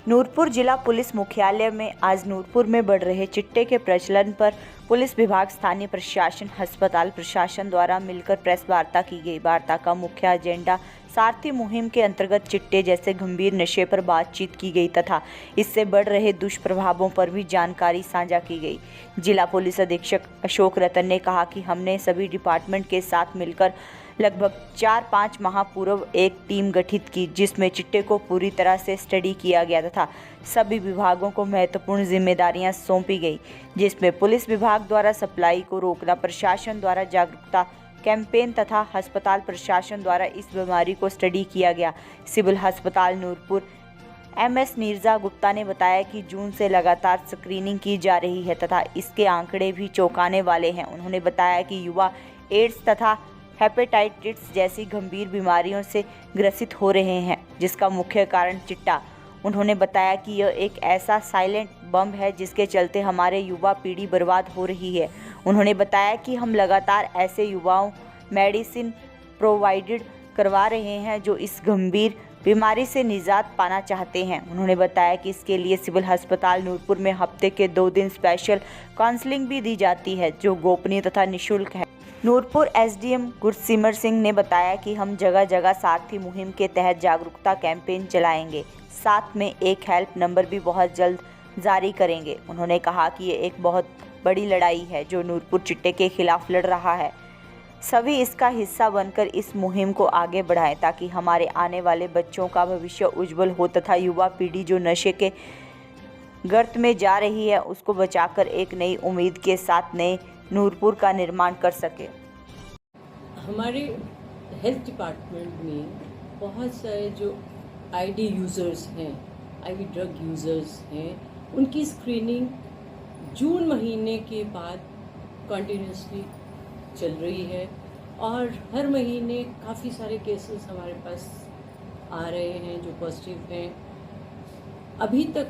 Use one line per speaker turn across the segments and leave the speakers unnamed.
नूरपुर जिला पुलिस मुख्यालय में आज नूरपुर में बढ़ रहे चिट्टे के प्रचलन पर पुलिस विभाग, स्थानीय प्रशासन, अस्पताल प्रशासन द्वारा मिलकर प्रेस वार्ता की गई। वार्ता का मुख्य एजेंडा सारथी मुहिम के अंतर्गत चिट्टे जैसे गंभीर नशे पर बातचीत की गई तथा इससे बढ़ रहे दुष्प्रभावों पर भी जानकारी साझा की गई। जिला पुलिस अधीक्षक अशोक रतन ने कहा कि हमने सभी डिपार्टमेंट के साथ मिलकर लगभग 4-5 माह पूर्व एक टीम गठित की, जिसमें चिट्टे को पूरी तरह से स्टडी किया गया तथा सभी विभागों को महत्वपूर्ण जिम्मेदारियां सौंपी गई, जिसमें पुलिस विभाग द्वारा सप्लाई को रोकना, प्रशासन द्वारा जागरूकता कैंपेन तथा अस्पताल प्रशासन द्वारा इस बीमारी को स्टडी किया गया। सिविल अस्पताल नूरपुर एमएस नीरजा गुप्ता ने बताया कि जून से लगातार स्क्रीनिंग की जा रही है तथा इसके आंकड़े भी चौंकाने वाले हैं। उन्होंने बताया कि युवा एड्स तथा हेपेटाइटिस जैसी गंभीर बीमारियों से ग्रसित हो रहे हैं, जिसका मुख्य कारण चिट्टा। उन्होंने बताया कि यह एक ऐसा साइलेंट बम है जिसके चलते हमारे युवा पीढ़ी बर्बाद हो रही है। उन्होंने बताया कि हम लगातार ऐसे युवाओं मेडिसिन प्रोवाइडेड करवा रहे हैं जो इस गंभीर बीमारी से निजात पाना चाहते हैं। उन्होंने बताया कि इसके लिए सिविल अस्पताल नूरपुर में हफ्ते के 2 दिन स्पेशल काउंसलिंग भी दी जाती है, जो गोपनीय तथा निःशुल्क है। नूरपुर एसडीएम गुरसिमर सिंह ने बताया कि हम जगह जगह सारथी मुहिम के तहत जागरूकता कैंपेन चलाएंगे, साथ में एक हेल्प नंबर भी बहुत जल्द जारी करेंगे। उन्होंने कहा कि ये एक बहुत बड़ी लड़ाई है जो नूरपुर चिट्टे के खिलाफ लड़ रहा है। सभी इसका हिस्सा बनकर इस मुहिम को आगे बढ़ाएं ताकि हमारे आने वाले बच्चों का भविष्य उज्जवल हो तथा युवा पीढ़ी जो नशे के गर्त में जा रही है उसको बचाकर एक नई उम्मीद के साथ नए नूरपुर का निर्माण कर सके।
हमारे हेल्थ डिपार्टमेंट में बहुत सारे जो आईडी यूज़र्स हैं, आईवी ड्रग यूज़र्स हैं, उनकी स्क्रीनिंग जून महीने के बाद कंटिन्यूसली चल रही है और हर महीने काफ़ी सारे केसेस हमारे पास आ रहे हैं जो पॉजिटिव हैं। अभी तक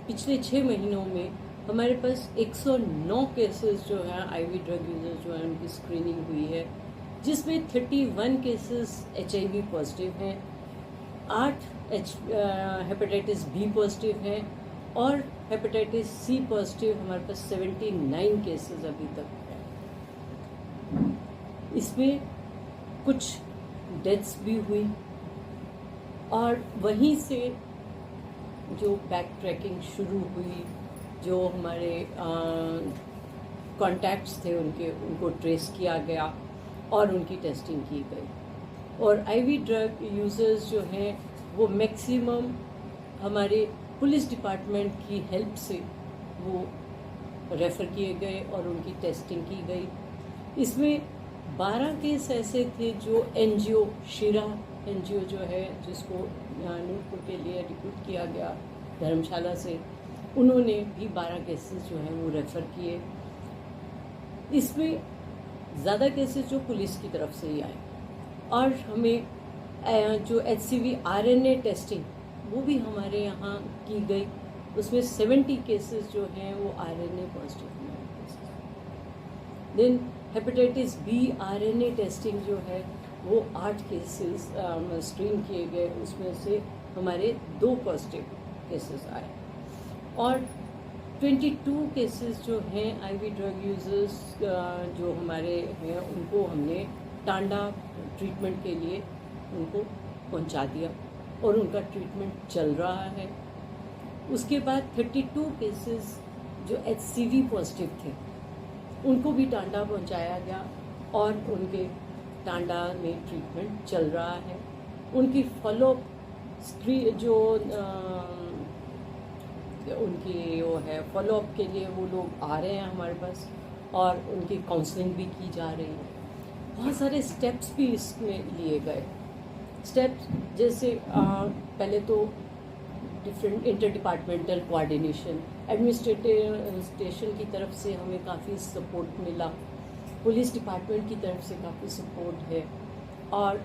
पिछले 6 महीनों में हमारे पास 109 केसेस जो हैं आईवी ड्रग यूजर्स जो हैं उनकी स्क्रीनिंग हुई है, जिसमें 31 केसेस HIV पॉजिटिव हैं, 8 हेपेटाइटिस बी पॉजिटिव हैं और हेपेटाइटिस C पॉजिटिव हमारे पास 79 केसेस अभी तक हैं। इसमें कुछ डेथ्स भी हुई और वहीं से जो बैक ट्रैकिंग शुरू हुई, जो हमारे कॉन्टैक्ट्स थे उनको ट्रेस किया गया और उनकी टेस्टिंग की गई। और आईवी ड्रग यूज़र्स जो हैं वो मैक्सिमम हमारे पुलिस डिपार्टमेंट की हेल्प से वो रेफ़र किए गए और उनकी टेस्टिंग की गई। इसमें 12 केस ऐसे थे जो NGO शीरा NGO जो है, जिसको नूरपुर के लिए रिक्रूट किया गया धर्मशाला से, उन्होंने भी 12 केसेस जो हैं वो रेफ़र किए। इसमें ज़्यादा केसेस जो पुलिस की तरफ से ही आए और हमें जो HCV RNA टेस्टिंग वो भी हमारे यहाँ की गई, उसमें 70 केसेस जो हैं वो RNA पॉजिटिव हैं। Then hepatitis B RNA testing जो है वो 8 केसेस स्क्रीन किए गए, उसमें से हमारे 2 पॉजिटिव केसेस आए और 22 केसेस जो हैं आईवी ड्रग यूज़र्स जो हमारे हैं उनको हमने टांडा ट्रीटमेंट के लिए उनको पहुंचा दिया और उनका ट्रीटमेंट चल रहा है। उसके बाद 32 केसेस जो HCV पॉजिटिव थे उनको भी टांडा पहुंचाया गया और उनके टांडा में ट्रीटमेंट चल रहा है। उनकी फॉलोअप जो उनकी वो है फॉलोअप के लिए वो लोग आ रहे हैं हमारे पास और उनकी काउंसलिंग भी की जा रही है। बहुत सारे स्टेप्स भी इसमें लिए गए। स्टेप्स जैसे पहले तो different inter departmental coordination, administrative station की तरफ से हमें काफ़ी सपोर्ट मिला, पुलिस डिपार्टमेंट की तरफ से काफ़ी सपोर्ट है और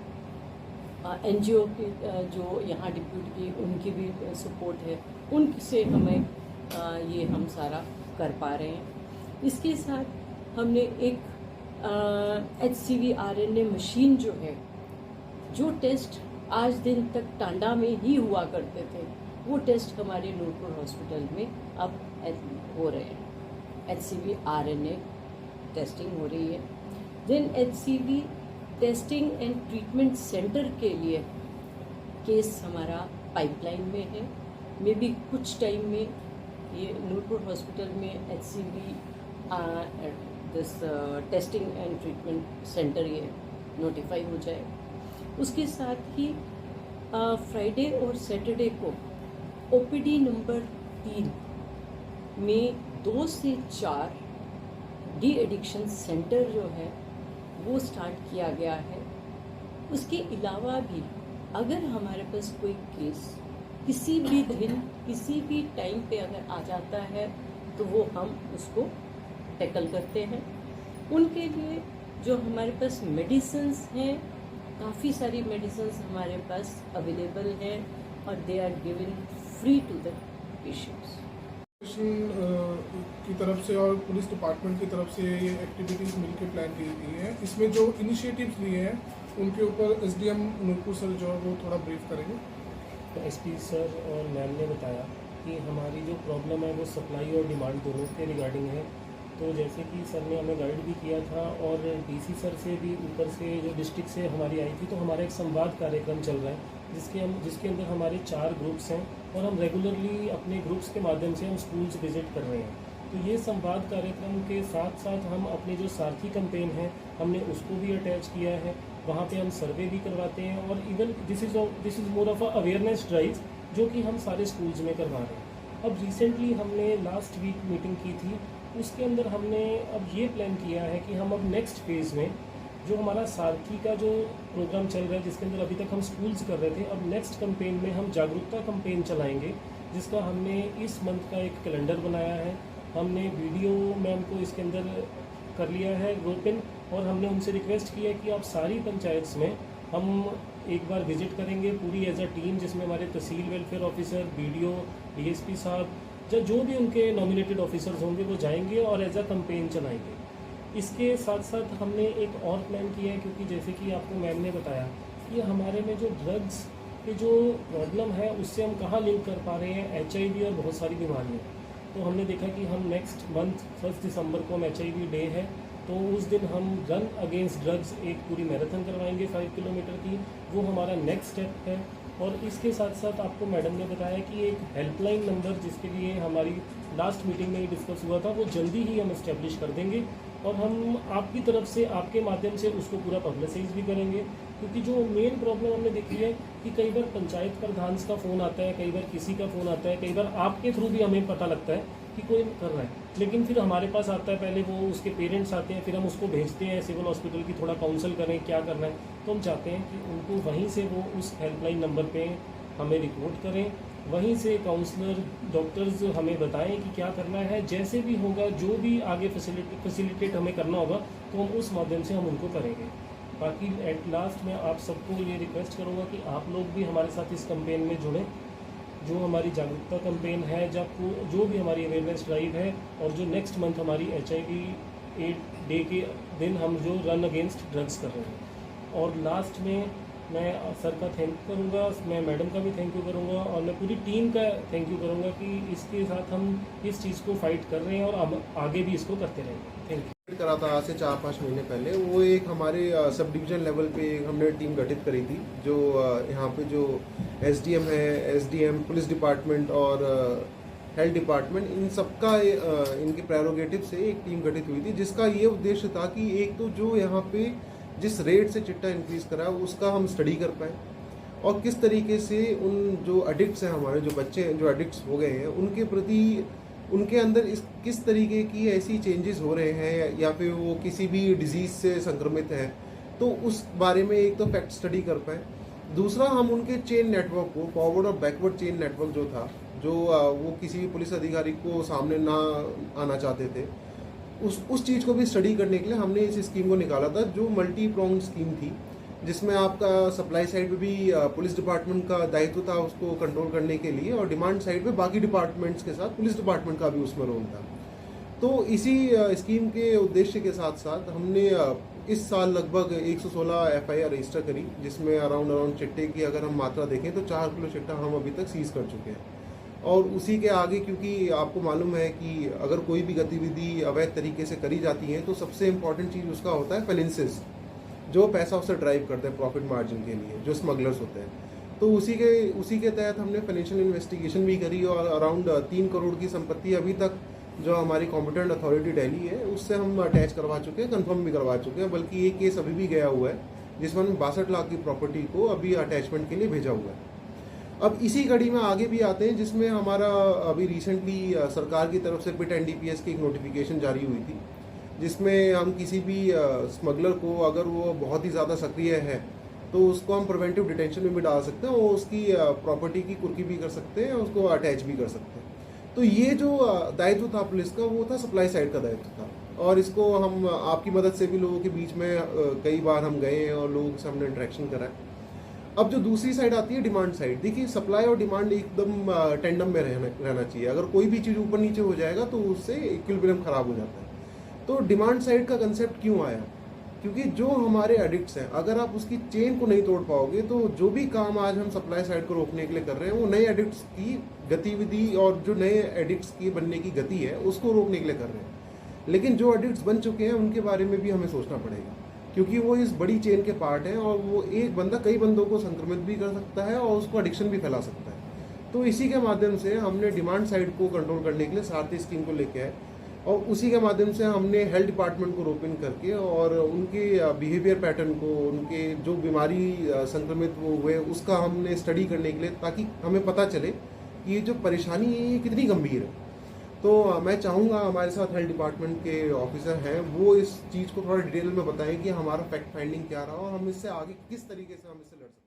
NGO की जो यहाँ डिप्यूट की उनकी भी सपोर्ट है, उनसे हमें ये हम सारा कर पा रहे हैं। इसके साथ हमने एक HCV RNA मशीन जो है, जो टेस्ट आज दिन तक टांडा में ही हुआ करते थे वो टेस्ट हमारे नूरपुर हॉस्पिटल में अब हो रहे हैं। HCV RNA टेस्टिंग हो रही है। Then HCV testing and treatment centre के लिए केस हमारा पाइपलाइन में है। मे बी कुछ टाइम में ये नूरपुर हॉस्पिटल में HCV this testing and treatment centre ये नोटिफाई हो जाए। उसके साथ ही फ्राइडे और सैटरडे को OPD नंबर 3 में 2 से 4 डी एडिक्शन सेंटर जो है वो स्टार्ट किया गया है। उसके अलावा भी अगर हमारे पास कोई केस किसी भी दिन किसी भी टाइम पे अगर आ जाता है तो वो हम उसको टैकल करते हैं। उनके लिए जो हमारे पास मेडिसिन्स हैं, काफ़ी सारी मेडिसिन्स हमारे पास अवेलेबल हैं और they are given free to the patients.
की तरफ से और पुलिस डिपार्टमेंट की तरफ से ये एक्टिविटीज़ मिलकर प्लान की गई है। इसमें जो इनिशिएटिव्स लिए हैं उनके ऊपर SDM नूरपुर सर जो है वो थोड़ा ब्रीफ करेंगे।
SP सर और मैम ने बताया कि हमारी जो प्रॉब्लम है वो सप्लाई और डिमांड दोनों के रिगार्डिंग है। तो जैसे कि सर ने हमें गाइड भी किया था और DC सर से भी ऊपर से जो डिस्ट्रिक्ट से हमारी आई थी, तो हमारा एक संवाद कार्यक्रम चल रहा है जिसके अंदर हमारे 4 ग्रुप्स हैं और हम रेगुलरली अपने ग्रुप्स के माध्यम से हम स्कूल्स विजिट कर रहे हैं। तो ये संवाद कार्यक्रम के साथ साथ हम अपने जो सारथी कैंपेन है हमने उसको भी अटैच किया है। वहाँ पे हम सर्वे भी करवाते हैं और even this is more of a awareness drive जो कि हम सारे स्कूल्स में करवा रहे हैं। अब रिसेंटली हमने लास्ट वीक मीटिंग की थी, उसके अंदर हमने अब ये प्लान किया है कि हम अब नेक्स्ट फेज़ में जो हमारा सारथी का जो प्रोग्राम चल रहा है जिसके अंदर अभी तक हम स्कूल्स कर रहे थे, अब नेक्स्ट कैंपेन में हम जागरूकता कैंपेन चलाएंगे जिसका हमने इस मंथ का एक कैलेंडर बनाया है। हमने वीडियो मैम को इसके अंदर कर लिया है रोपिन और हमने उनसे रिक्वेस्ट किया है कि आप सारी पंचायत्स में हम एक बार विजिट करेंगे पूरी एज अ टीम, जिसमें हमारे तहसील वेलफेयर ऑफिसर, BDO, DSP साहब जो भी उनके नॉमिनेटेड ऑफिसर्स होंगे वो जाएंगे और एज अ कैंपेन चलाएंगे। इसके साथ साथ हमने एक और प्लान किया है क्योंकि जैसे कि आपको मैम ने बताया कि हमारे में जो ड्रग्स के जो प्रॉब्लम है उससे हम कहाँ लिंक कर पा रहे हैं HIV और बहुत सारी बीमारियाँ। तो हमने देखा कि हम नेक्स्ट मंथ 1 दिसंबर को हम HIV डे है तो उस दिन हम रन अगेंस्ट ड्रग्स एक पूरी मैराथन करवाएंगे 5 किलोमीटर की, वो हमारा नेक्स्ट स्टेप है। और इसके साथ साथ आपको मैडम ने बताया कि एक हेल्पलाइन नंबर जिसके लिए हमारी लास्ट मीटिंग में ही डिस्कस हुआ था वो जल्दी ही हम इस्टेब्लिश कर देंगे और हम आपकी तरफ से आपके माध्यम से उसको पूरा पब्लिसाइज भी करेंगे। क्योंकि जो मेन प्रॉब्लम हमने देखी है कि कई बार पंचायत प्रधान का फ़ोन आता है, कई बार किसी का फ़ोन आता है, कई बार आपके थ्रू भी हमें पता लगता है कि कोई कर रहा है, लेकिन फिर हमारे पास आता है पहले वो उसके पेरेंट्स आते हैं, फिर हम उसको भेजते हैं सिविल हॉस्पिटल की थोड़ा काउंसल करें क्या करना है। तो हम चाहते हैं कि उनको वहीं से वो उस हेल्पलाइन नंबर पे हमें रिपोर्ट करें, वहीं से काउंसलर डॉक्टर्स हमें बताएं कि क्या करना है। जैसे भी होगा जो भी आगे फैसिलिटेट हमें करना होगा तो हम उस माध्यम से हम उनको करेंगे। बाकी एट लास्ट मैं आप सबको ये रिक्वेस्ट करूँगा कि आप लोग भी हमारे साथ इस कैंपेन में जुड़ें। जो हमारी जागरूकता कैंपेन है, जब जो भी हमारी अवेयरनेस ड्राइव है और जो नेक्स्ट मंथ हमारी HIV डे के दिन हम जो रन अगेंस्ट ड्रग्स कर रहे हैं। और लास्ट में मैं सर का थैंक करूँगा, मैं मैडम का भी थैंक यू करूँगा और मैं पूरी टीम का थैंक यू करूँगा कि इसके साथ हम इस चीज़ को फाइट कर रहे हैं और हम आगे भी इसको करते रहेंगे। Thank you.
करा था आज से 4-5 महीने पहले, वो एक हमारे सब डिवीज़न लेवल पे हमने टीम गठित करी थी जो यहाँ पे जो SDM है, SDM, पुलिस डिपार्टमेंट और हेल्थ डिपार्टमेंट, इन सबका इनके प्रेरोगेटिव से एक टीम गठित हुई थी जिसका ये उद्देश्य था कि एक तो जो यहाँ पे जिस रेट से चिट्टा इंक्रीज़ करा उसका हम स्टडी कर पाएँ और किस तरीके से उन जो एडिक्ट्स हैं, हमारे जो बच्चे हैं जो एडिक्ट्स हो गए हैं, उनके प्रति उनके अंदर किस तरीके की ऐसी चेंजेस हो रहे हैं या फिर वो किसी भी डिजीज़ से संक्रमित हैं, तो उस बारे में एक तो फैक्ट स्टडी कर पाएँ। दूसरा, हम उनके चेन नेटवर्क को, फॉरवर्ड और बैकवर्ड चेन नेटवर्क जो था, जो वो किसी भी पुलिस अधिकारी को सामने ना आना चाहते थे, उस चीज़ को भी स्टडी करने के लिए हमने इस स्कीम को निकाला था जो मल्टी प्रोंग स्कीम थी, जिसमें आपका सप्लाई साइड पे भी पुलिस डिपार्टमेंट का दायित्व था उसको कंट्रोल करने के लिए और डिमांड साइड पे बाकी डिपार्टमेंट्स के साथ पुलिस डिपार्टमेंट का भी उसमें रोल था। तो इसी स्कीम के उद्देश्य के साथ साथ हमने इस साल लगभग 116 FIR रजिस्टर करी, जिसमें अराउंड चिट्टे की अगर हम मात्रा देखें तो 4 किलो चिट्टा हम अभी तक सीज कर चुके हैं। और उसी के आगे, क्योंकि आपको मालूम है कि अगर कोई भी गतिविधि अवैध तरीके से करी जाती है तो सबसे इम्पॉर्टेंट चीज़ उसका होता है फाइनेंसेस, जो पैसा उससे ड्राइव करते हैं प्रॉफिट मार्जिन के लिए, जो स्मगलर्स होते हैं। तो उसी के तहत हमने फाइनेंशियल इन्वेस्टिगेशन भी करी और अराउंड 3 करोड़ की संपत्ति अभी तक जो हमारी कॉम्पिटेंट अथॉरिटी दिल्ली है उससे हम अटैच करवा चुके हैं, कंफर्म भी करवा चुके हैं। बल्कि एक केस अभी भी गया हुआ है जिसमें हमने 62 लाख की प्रॉपर्टी को अभी अटैचमेंट के लिए भेजा हुआ है। अब इसी कड़ी में आगे भी आते हैं, जिसमें हमारा अभी रिसेंटली सरकार की तरफ से पिट एनडीपीएस की एक नोटिफिकेशन जारी हुई थी, जिसमें हम किसी भी स्मगलर को अगर वो बहुत ही ज़्यादा सक्रिय है तो उसको हम प्रिवेंटिव डिटेंशन में भी डाल सकते हैं और उसकी प्रॉपर्टी की कुर्की भी कर सकते हैं, उसको अटैच भी कर सकते हैं। तो ये जो दायित्व था पुलिस का, वो था सप्लाई साइड का दायित्व था, और इसको हम आपकी मदद से भी लोगों के बीच में कई बार हम गए हैं और लोगों से हमने इंटरेक्शन करा है। अब जो दूसरी साइड आती है डिमांड साइड, देखिए सप्लाई और डिमांड एकदम टेंडम में रहना चाहिए। अगर कोई भी चीज़ ऊपर नीचे हो जाएगा तो उससे इक्विलिब्रियम खराब हो जाता है। तो डिमांड साइड का कंसेप्ट क्यों आया? क्योंकि जो हमारे एडिक्ट्स हैं, अगर आप उसकी चेन को नहीं तोड़ पाओगे तो जो भी काम आज हम सप्लाई साइड को रोकने के लिए कर रहे हैं वो नए एडिक्ट्स की गतिविधि और जो नए एडिक्ट्स की बनने की गति है उसको रोकने के लिए कर रहे हैं। लेकिन जो एडिक्ट्स बन चुके हैं उनके बारे में भी हमें सोचना पड़ेगा, क्योंकि वो इस बड़ी चेन के पार्ट हैं और वो एक बंदा कई बंदों को संक्रमित भी कर सकता है और उसको एडिक्शन भी फैला सकता है। तो इसी के माध्यम से हमने डिमांड साइड को कंट्रोल करने के लिए सारथी स्कीम को लेके आए, और उसी के माध्यम से हमने हेल्थ डिपार्टमेंट को रोप इन करके और उनके बिहेवियर पैटर्न को, उनके जो बीमारी संक्रमित वो हुए उसका हमने स्टडी करने के लिए, ताकि हमें पता चले कि ये जो परेशानी है ये कितनी गंभीर है। तो मैं चाहूँगा हमारे साथ हेल्थ डिपार्टमेंट के ऑफिसर हैं, वो इस चीज़ को थोड़ा डिटेल में बताएं कि हमारा फैक्ट फाइंडिंग क्या रहा और हम इससे आगे किस तरीके से हम इससे लड़ सकते हैं।